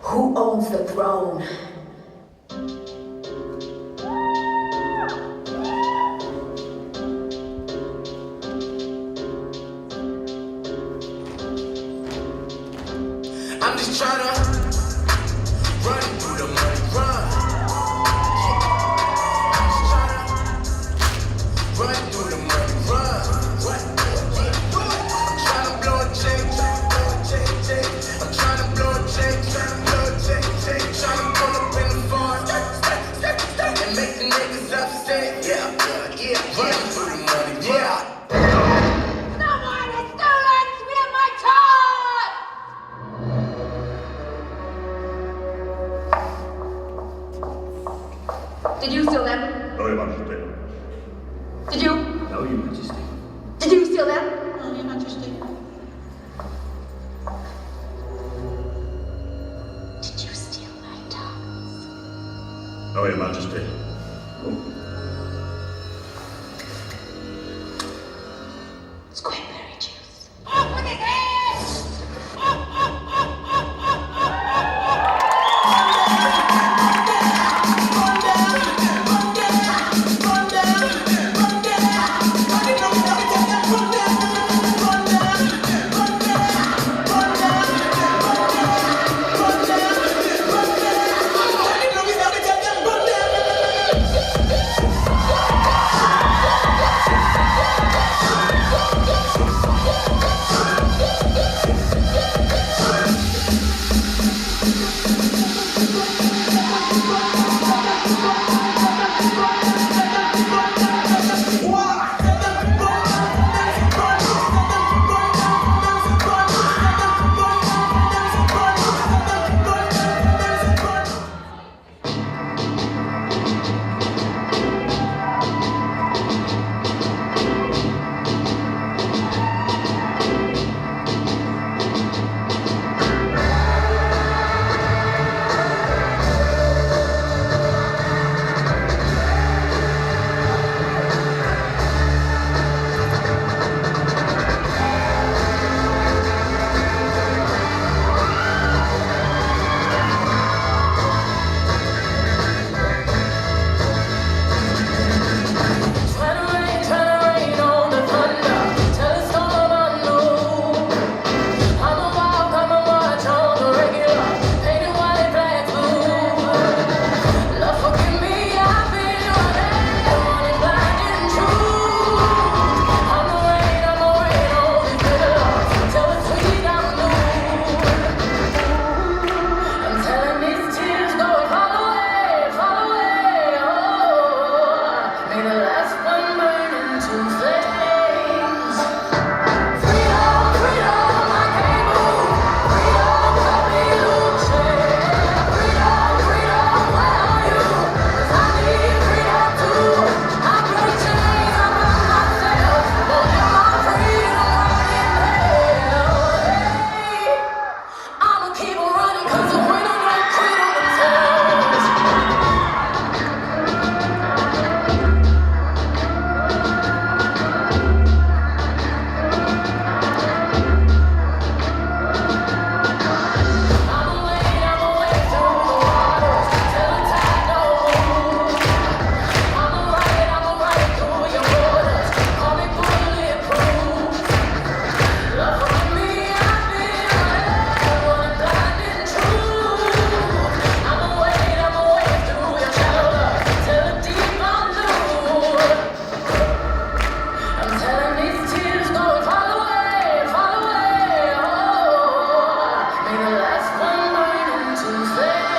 Who owns the throne? I'm just tryna run through the money, run. I'm just tryna run through the money, run. I'm tryna blow a check, I'm tryna blow a check, tryna pull up in the farm and make the niggas upset. Yeah, running through the money, yeah. Someone has stolen with my child! Did you steal them? No, Your Majesty. Did you? No, Your Majesty. Did you steal them? No, Your Majesty. Did you steal my tongues? No, Your Majesty. No. It's cranberry juice. Off with his head! May the last one burn into flame.